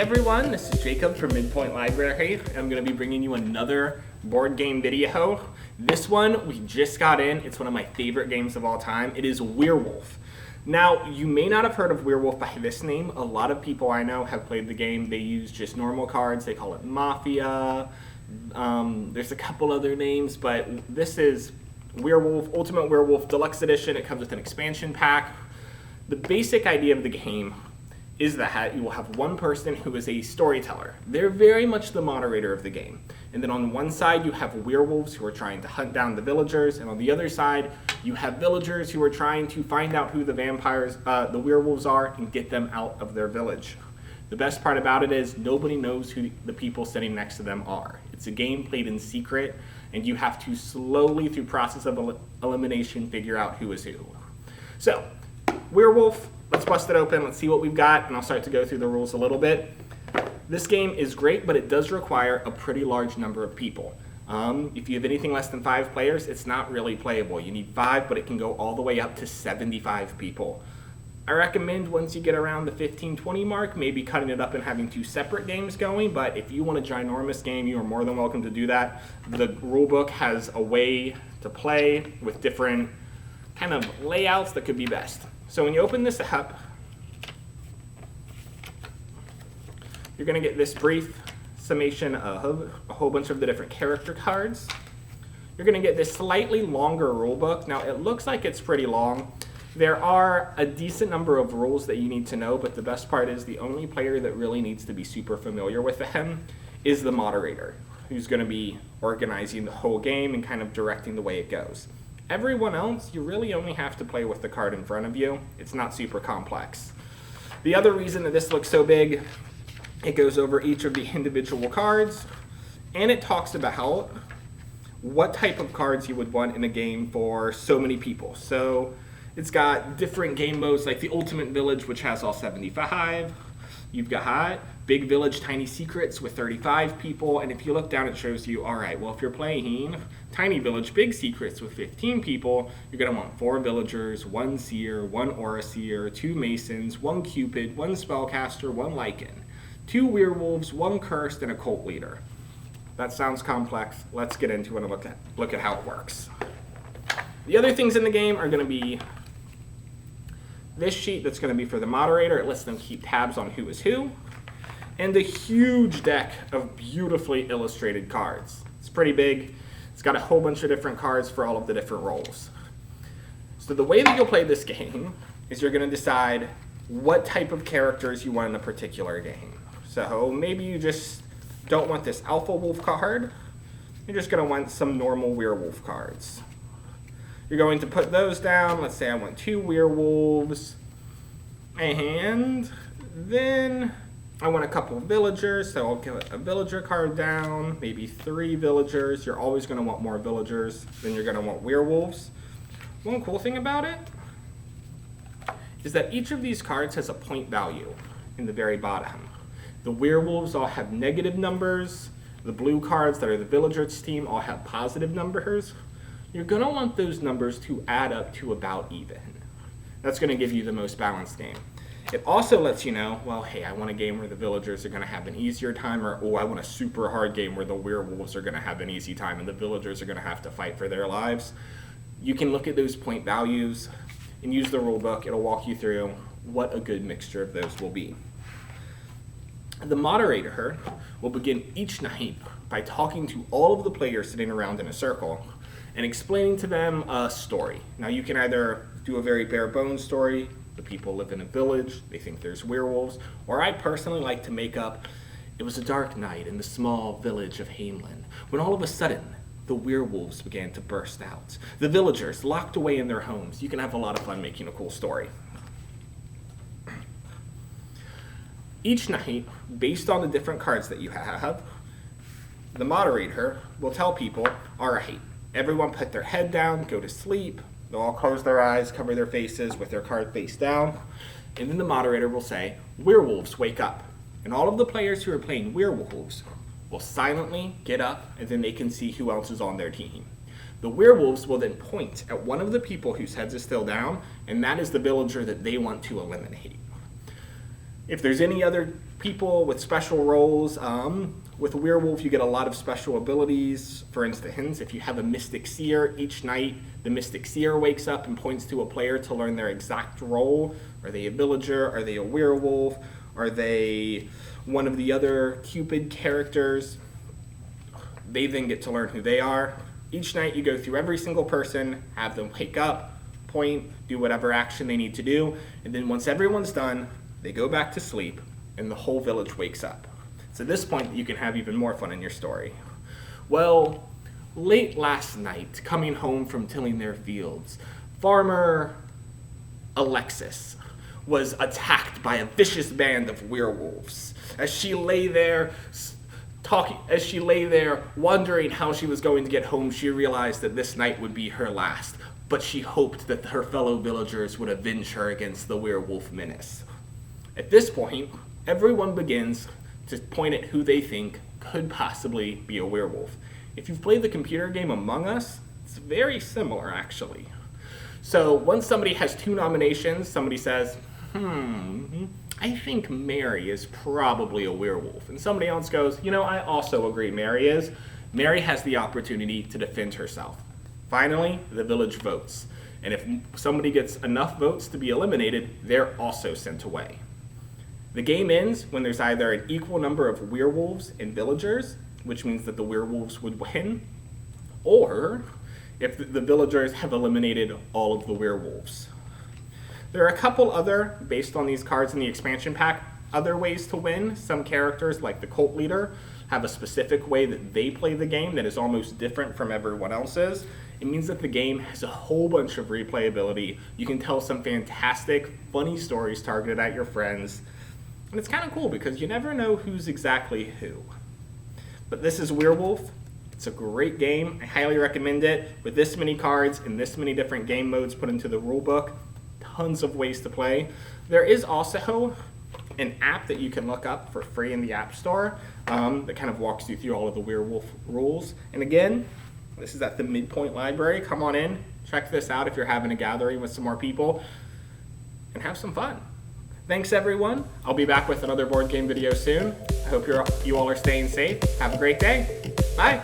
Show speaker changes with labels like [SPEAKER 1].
[SPEAKER 1] everyone, this is Jacob from MidPointe Library. I'm going to be bringing you another board game video. This one we just got in. It's one of my favorite games of all time. It is Werewolf. Now, you may not have heard of Werewolf by this name. A lot of people I know have played the game. They use just normal cards. They call it Mafia. There's a couple other names, but this is Werewolf, Ultimate Werewolf Deluxe Edition. It comes with an expansion pack. The basic idea of the game is that you will have one person who is a storyteller. They're very much the moderator of the game. And then on one side, you have werewolves who are trying to hunt down the villagers. And on the other side, you have villagers who are trying to find out who the the werewolves are and get them out of their village. The best part about it is nobody knows who the people sitting next to them are. It's a game played in secret, and you have to slowly, through process of elimination, figure out who is who. So, Werewolf, let's bust it open, let's see what we've got, and I'll start to go through the rules a little bit. This game is great, but it does require a pretty large number of people. If you have anything less than 5 players, it's not really playable. You need 5, but it can go all the way up to 75 people. I recommend once you get around the 15-20 mark, maybe cutting it up and having 2 separate games going, but if you want a ginormous game, you are more than welcome to do that. The rulebook has a way to play with different kind of layouts that could be best. So when you open this up, you're going to get this brief summation of a whole bunch of the different character cards. You're going to get this slightly longer rulebook. Now it looks like it's pretty long. There are a decent number of rules that you need to know, but the best part is the only player that really needs to be super familiar with them is the moderator, who's going to be organizing the whole game and kind of directing the way it goes. Everyone else, you really only have to play with the card in front of you. It's not super complex. The other reason that this looks so big, it goes over each of the individual cards, and it talks about what type of cards you would want in a game for so many people. So it's got different game modes like the Ultimate Village, which has all 75. You've got Big Village, Tiny Secrets with 35 people. And if you look down, it shows you, all right, well, if you're playing Tiny Village, Big Secrets with 15 people, you're going to want 4 villagers, 1 seer, 1 aura seer, 2 masons, 1 cupid, 1 spellcaster, 1 lycan, 2 werewolves, 1 cursed, and a cult leader. That sounds complex. Let's get into it and look at how it works. The other things in the game are going to be this sheet that's going to be for the moderator. It lets them keep tabs on who is who. And a huge deck of beautifully illustrated cards. It's pretty big. It's got a whole bunch of different cards for all of the different roles. So the way that you'll play this game is you're going to decide what type of characters you want in a particular game. So maybe you just don't want this alpha wolf card. You're just going to want some normal werewolf cards. You're going to put those down. Let's say I want 2 werewolves. And then I want a couple of villagers, so I'll get a villager card down, maybe 3 villagers. You're always going to want more villagers than you're going to want werewolves. One cool thing about it is that each of these cards has a point value in the very bottom. The werewolves all have negative numbers. The blue cards that are the villagers team all have positive numbers. You're going to want those numbers to add up to about even. That's going to give you the most balanced game. It also lets you know, well, hey, I want a game where the villagers are going to have an easier time, or, oh, I want a super hard game where the werewolves are going to have an easy time and the villagers are going to have to fight for their lives. You can look at those point values and use the rule book. It'll walk you through what a good mixture of those will be. The moderator will begin each night by talking to all of the players sitting around in a circle and explaining to them a story. Now you can either do a very bare bones story, the people live in a village, they think there's werewolves, or I personally like to make up, it was a dark night in the small village of Hamelin, when all of a sudden the werewolves began to burst out. The villagers locked away in their homes. You can have a lot of fun making a cool story. Each night, based on the different cards that you have, the moderator will tell people, all right, everyone put their head down, go to sleep. They'll all close their eyes, cover their faces with their card face down. And then the moderator will say, werewolves, wake up. And all of the players who are playing werewolves will silently get up, and then they can see who else is on their team. The werewolves will then point at one of the people whose heads is still down, and that is the villager that they want to eliminate. If there's any other people with special roles. With Werewolf, you get a lot of special abilities. For instance, if you have a Mystic Seer, each night the Mystic Seer wakes up and points to a player to learn their exact role. Are they a villager? Are they a werewolf? Are they one of the other Cupid characters? They then get to learn who they are. Each night you go through every single person, have them wake up, point, do whatever action they need to do, and then once everyone's done, they go back to sleep, and the whole village wakes up. It's at this point that you can have even more fun in your story. Well, late last night, coming home from tilling their fields, Farmer Alexis was attacked by a vicious band of werewolves. As she lay there wondering how she was going to get home, she realized that this night would be her last, but she hoped that her fellow villagers would avenge her against the werewolf menace. At this point, everyone begins to point at who they think could possibly be a werewolf. If you've played the computer game Among Us, it's very similar, actually. So once somebody has 2 nominations, somebody says, I think Mary is probably a werewolf. And somebody else goes, I also agree Mary is. Mary has the opportunity to defend herself. Finally, the village votes. And if somebody gets enough votes to be eliminated, they're also sent away. The game ends when there's either an equal number of werewolves and villagers, which means that the werewolves would win, or if the villagers have eliminated all of the werewolves. There are a couple other, based on these cards in the expansion pack, other ways to win. Some characters, like the cult leader, have a specific way that they play the game that is almost different from everyone else's. It means that the game has a whole bunch of replayability. You can tell some fantastic, funny stories targeted at your friends. And it's kind of cool because you never know who's exactly who. But this is Werewolf. It's a great game. I highly recommend it. With this many cards and this many different game modes put into the rulebook, tons of ways to play. There is also an app that you can look up for free in the App Store that kind of walks you through all of the Werewolf rules. And again, this is at the MidPointe library. Come on in, check this out if you're having a gathering with some more people, and have some fun. Thanks, everyone. I'll be back with another board game video soon. I hope you all are staying safe. Have a great day. Bye.